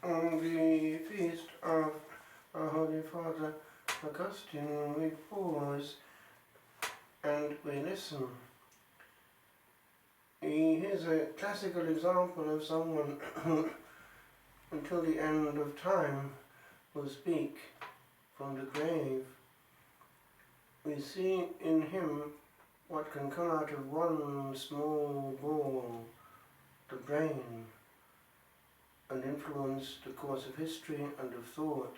On the feast of our Holy Father Augustine, we pause and we listen. He is a classical example of someone who, until the end of time, will speak from the grave. We see in him what can come out of one small ball, the brain, and influence the course of history and of thought.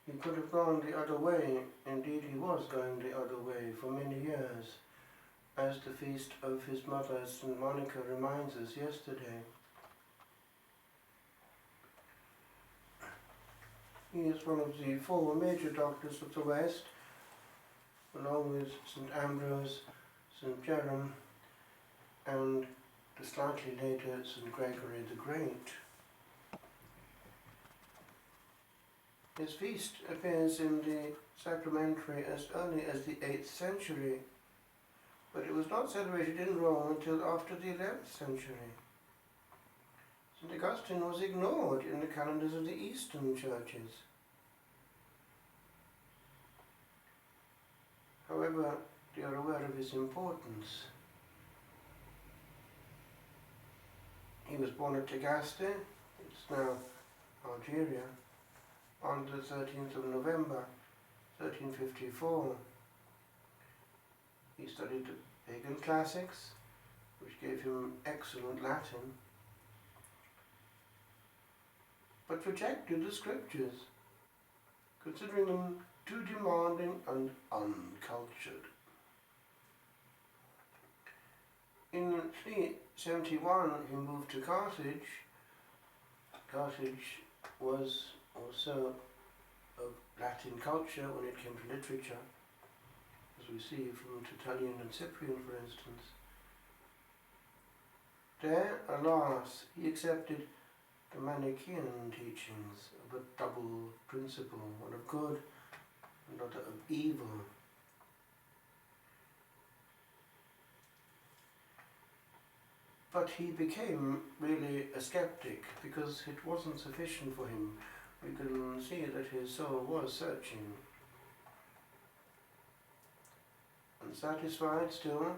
He could have gone the other way, indeed he was going the other way for many years, as the feast of his mother St. Monica reminds us yesterday. He is one of the four major doctors of the West, along with St. Ambrose, St. Jerome, and the slightly later St. Gregory the Great. His feast appears in the sacramentary as early as the 8th century, but it was not celebrated in Rome until after the 11th century. St. Augustine was ignored in the calendars of the Eastern churches. However, they are aware of his importance. He was born at Tagaste, it's now Algeria, on the 13th of November, 1354. He studied the pagan classics, which gave him excellent Latin, but rejected the scriptures, considering them too demanding and uncultured. In 371 he moved to Carthage. Carthage was also of Latin culture when it came to literature, as we see from Tertullian and Cyprian, for instance. There, alas, he accepted the Manichaean teachings of a double principle, one of good and other of evil. But he became really a skeptic because it wasn't sufficient for him. We can see that his soul was searching. Unsatisfied still,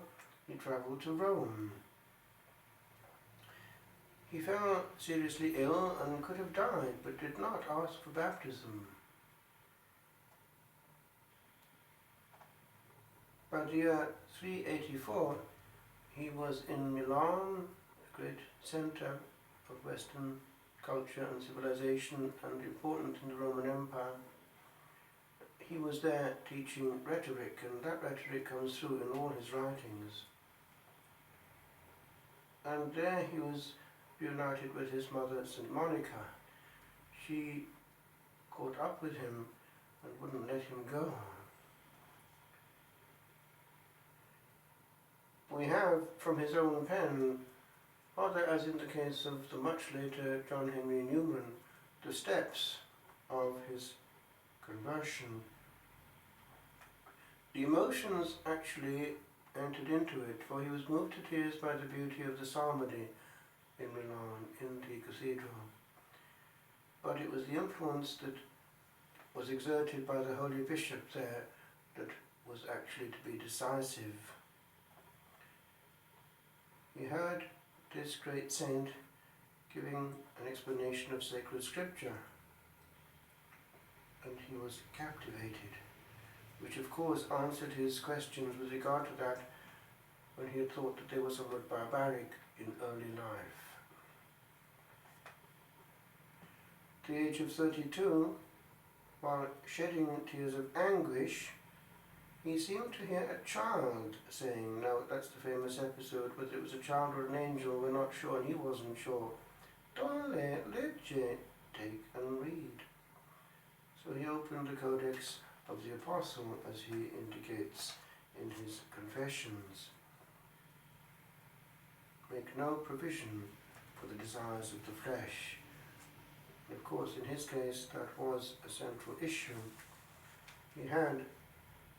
he travelled to Rome. He fell seriously ill and could have died, but did not ask for baptism. By the year 384, he was in Milan, a great centre of Western culture and civilization and important in the Roman Empire. He was there teaching rhetoric, and that rhetoric comes through in all his writings. And there he was reunited with his mother, St. Monica. She caught up with him and wouldn't let him go. We have, from his own pen, rather as in the case of the much later John Henry Newman, the steps of his conversion. The emotions actually entered into it, for he was moved to tears by the beauty of the psalmody in Milan, in the cathedral. But it was the influence that was exerted by the holy bishop there that was actually to be decisive. He heard this great saint giving an explanation of sacred scripture, and he was captivated, which of course answered his questions with regard to that when he had thought that they were somewhat barbaric in early life. At the age of 32, while shedding tears of anguish, he seemed to hear a child saying, now that's the famous episode, whether it was a child or an angel, we're not sure, and he wasn't sure. Dole legge, take and read. So he opened the Codex of the Apostle, as he indicates in his confessions. Make no provision for the desires of the flesh. And of course, in his case, that was a central issue. He had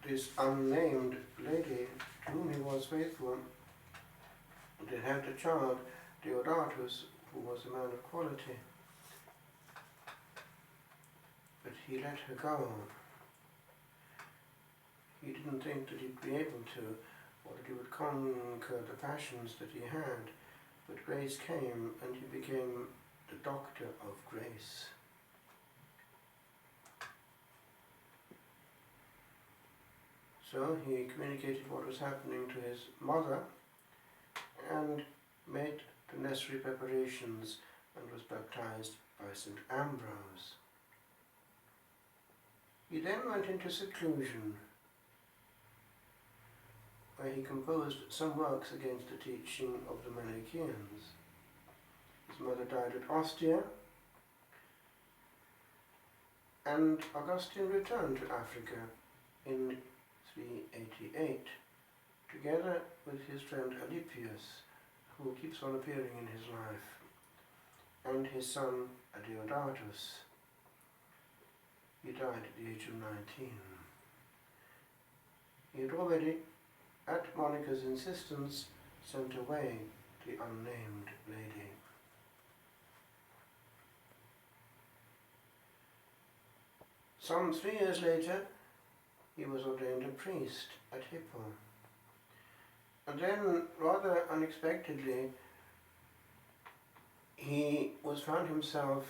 this unnamed lady to whom he was faithful. They had a child, Deodatus, who was a man of quality. But he let her go. He didn't think that he'd be able to, or that he would conquer the passions that he had. But grace came, and he became the doctor of grace. So he communicated what was happening to his mother and made the necessary preparations and was baptized by St. Ambrose. He then went into seclusion, where he composed some works against the teaching of the Manichaeans. His mother died at Ostia, and Augustine returned to Africa in 388, together with his friend Alypius, who keeps on appearing in his life, and his son Adeodatus. He died at the age of 19. He had already, at Monica's insistence, sent away the unnamed lady. Some 3 years later, he was ordained a priest at Hippo. And then, rather unexpectedly, he found himself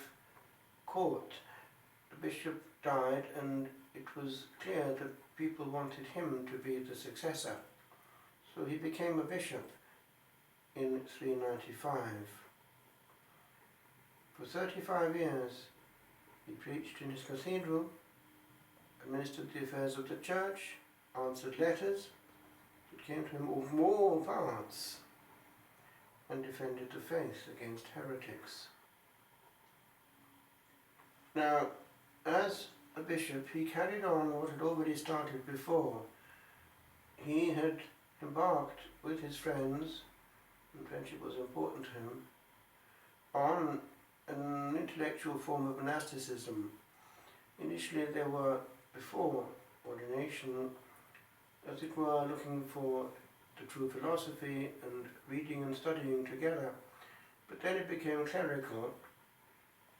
caught. The bishop died, and it was clear that people wanted him to be the successor. So he became a bishop in 395. For 35 years, he preached in his cathedral, administered the affairs of the church, answered letters that came to him of all parts, and defended the faith against heretics. Now, as a bishop, he carried on what had already started before. He had embarked with his friends, and friendship was important to him, on an intellectual form of monasticism. Initially they were, before ordination, as it were, looking for the true philosophy and reading and studying together. But then it became clerical,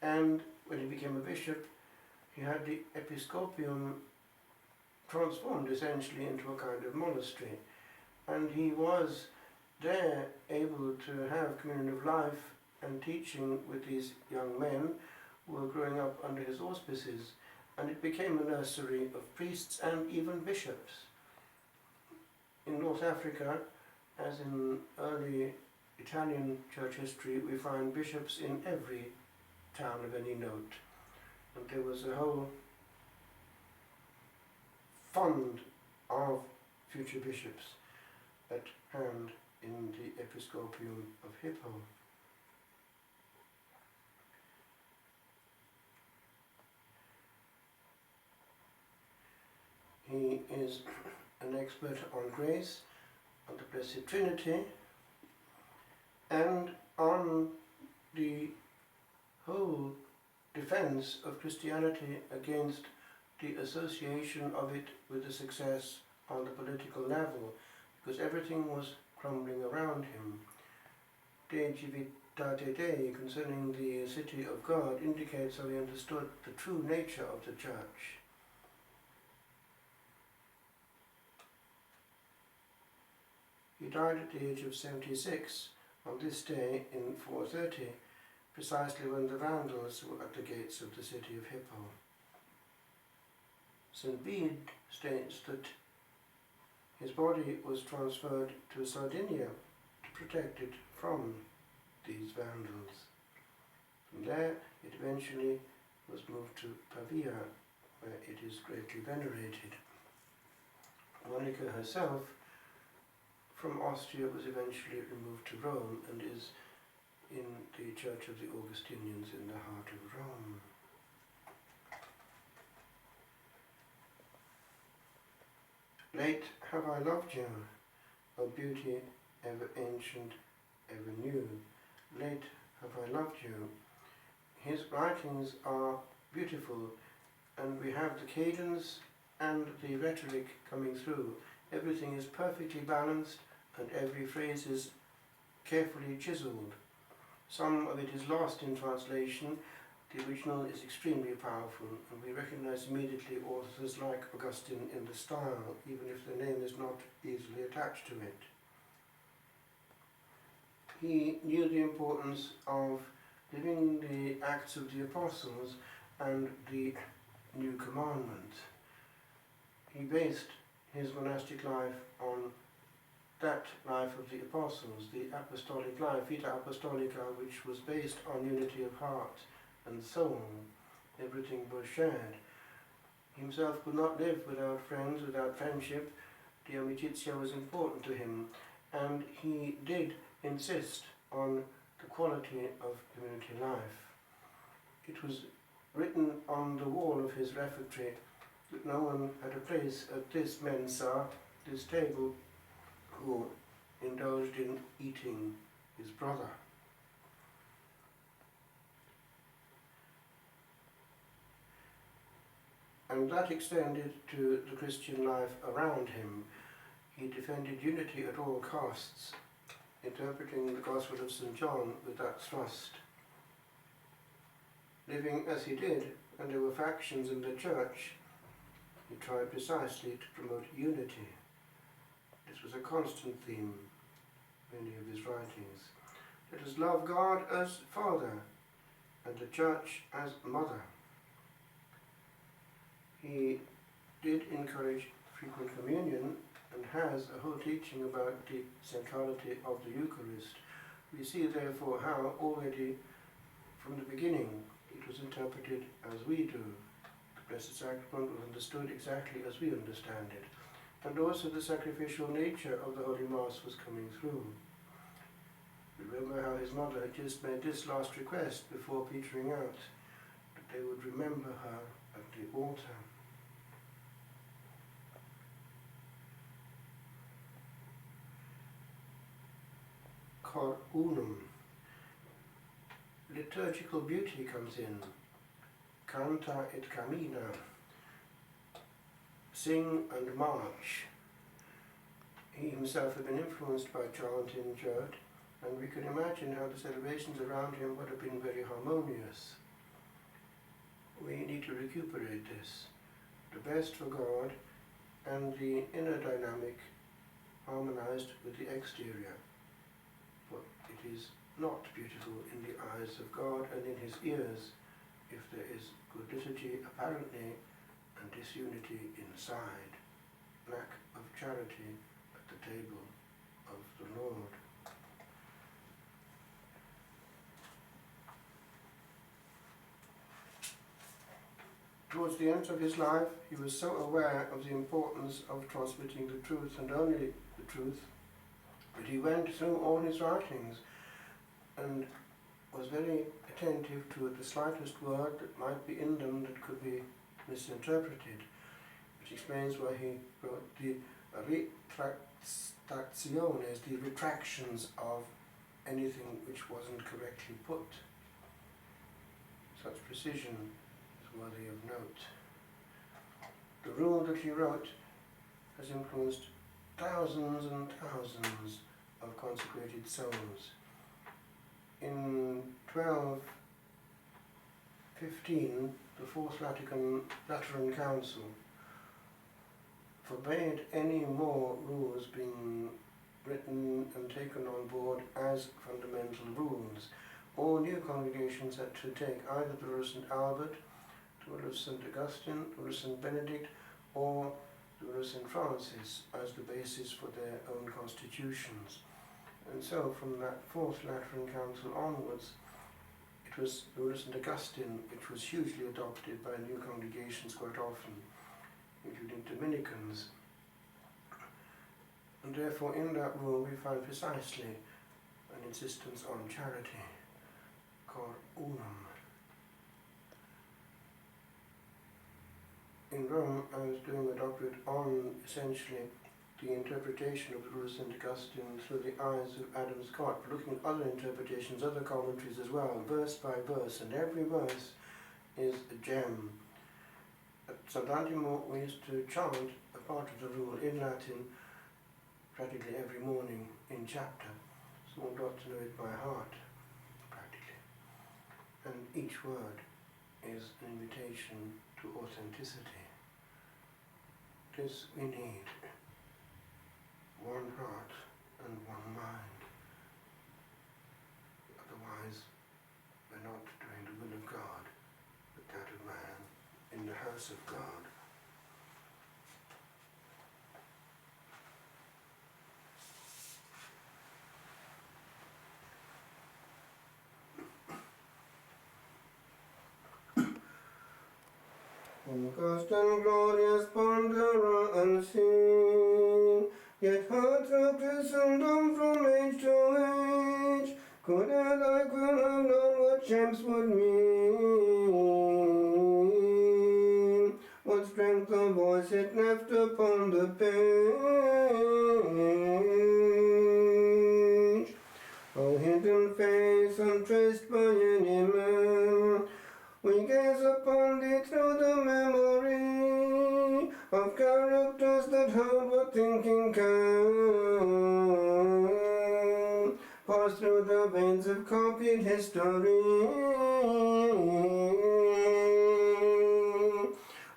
and when he became a bishop, he had the episcopium transformed essentially into a kind of monastery. And he was there able to have communion of life and teaching with these young men who were growing up under his auspices, and it became a nursery of priests and even bishops. In North Africa, as in early Italian church history, we find bishops in every town of any note, and there was a whole fund of future bishops at hand in the episcopium of Hippo. He is an expert on grace, on the Blessed Trinity, and on the whole defense of Christianity against the association of it with the success on the political level, because everything was crumbling around him. De Civitate Dei, concerning the city of God, indicates how he understood the true nature of the church. He died at the age of 76 on this day in 430, precisely when the Vandals were at the gates of the city of Hippo. St. Bede states that his body was transferred to Sardinia to protect it from these Vandals. From there, it eventually was moved to Pavia, where it is greatly venerated. Monica herself, from Austria, was eventually removed to Rome and is in the Church of the Augustinians in the heart of Rome. Late have I loved you, O beauty ever ancient, ever new. Late have I loved you. His writings are beautiful, and we have the cadence and the rhetoric coming through. Everything is perfectly balanced, and every phrase is carefully chiseled. Some of it is lost in translation. The original is extremely powerful, and we recognize immediately authors like Augustine in the style, even if the name is not easily attached to it. He knew the importance of living the Acts of the Apostles and the New Commandment. He based his monastic life on that life of the Apostles, the apostolic life, Vita Apostolica, which was based on unity of heart and soul. Everything was shared. He himself could not live without friends, without friendship. The amicizia was important to him, and he did insist on the quality of community life. It was written on the wall of his refectory that no one had a place at this mensa, this table, who indulged in eating his brother. And that extended to the Christian life around him. He defended unity at all costs, interpreting the Gospel of St. John with that thrust. Living as he did, and there were factions in the church, he tried precisely to promote unity. This was a constant theme in many of his writings. Let us love God as Father, and the church as Mother. He did encourage frequent communion and has a whole teaching about the centrality of the Eucharist. We see therefore how already from the beginning it was interpreted as we do. The Blessed Sacrament was understood exactly as we understand it. And also the sacrificial nature of the Holy Mass was coming through. Remember how his mother had just made this last request before petering out, that they would remember her at the altar. Cor unum. Liturgical beauty comes in. Canta et cammina. Sing and march. He himself had been influenced by chant in church, and we can imagine how the celebrations around him would have been very harmonious. We need to recuperate this. The best for God and the inner dynamic harmonized with the exterior. But it is not beautiful in the eyes of God and in his ears if there is good liturgy apparently and disunity inside, lack of charity at the table of the Lord. Towards the end of his life, he was so aware of the importance of transmitting the truth, and only the truth, that he went through all his writings and was very attentive to the slightest word that might be in them that could be misinterpreted, which explains why he wrote the retractationes, the retractions of anything which wasn't correctly put. Such precision is worthy of note. The rule that he wrote has influenced thousands and thousands of consecrated souls. In 1215, the Fourth Lateran Council forbade any more rules being written and taken on board as fundamental rules. All new congregations had to take either the rule of St. Albert, the rule of St. Augustine, the rule of St. Benedict, or the rule of St. Francis as the basis for their own constitutions. And so from that Fourth Lateran Council onwards, it was the rule of St. Augustine which was hugely adopted by new congregations quite often, including Dominicans. And therefore in that rule we find precisely an insistence on charity, cor unum. In Rome I was doing a doctorate on essentially the interpretation of the rule of St. Augustine through the eyes of Adam Scott, looking at other interpretations, other commentaries as well, verse by verse, and every verse is a gem. At St. Antimo we used to chant a part of the rule in Latin practically every morning in chapter, so one got to know it by heart, practically. each word is an invitation to authenticity. This we need one heart and one mind. Otherwise, we're not doing the will of God, but that of man in the house of God. August and glorious, ponderer unseen, yet hearts of Christendom from age to age, could and I could have known what champs would mean, what strength of voice it left upon the page. Oh, hidden face untraced by any man, we gaze upon thee through the memory of characters that hold what thinking can, pass through the veins of copied history.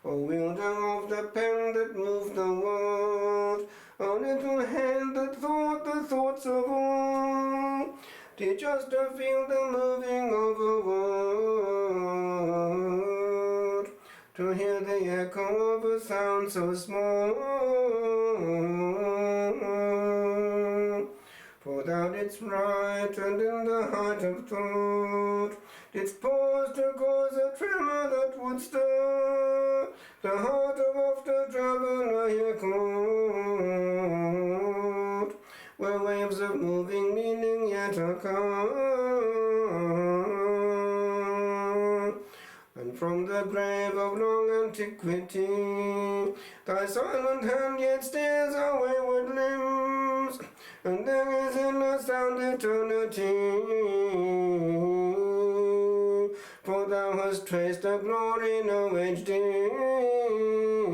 O wielder of the pen that moved the world, O little hand that thought the thoughts of all, teach us to feel the moving of a word, to hear the echo of a sound so small. For thou didst write, and in the height of thought, didst pause to cause a tremor that would stir the heart of after traveller here caught, where waves of moving meaning yet occur. And from the grave of long antiquity, thy silent hand yet steers our wayward limbs, and there is in the sound eternity. For thou hast traced a glory no age dim.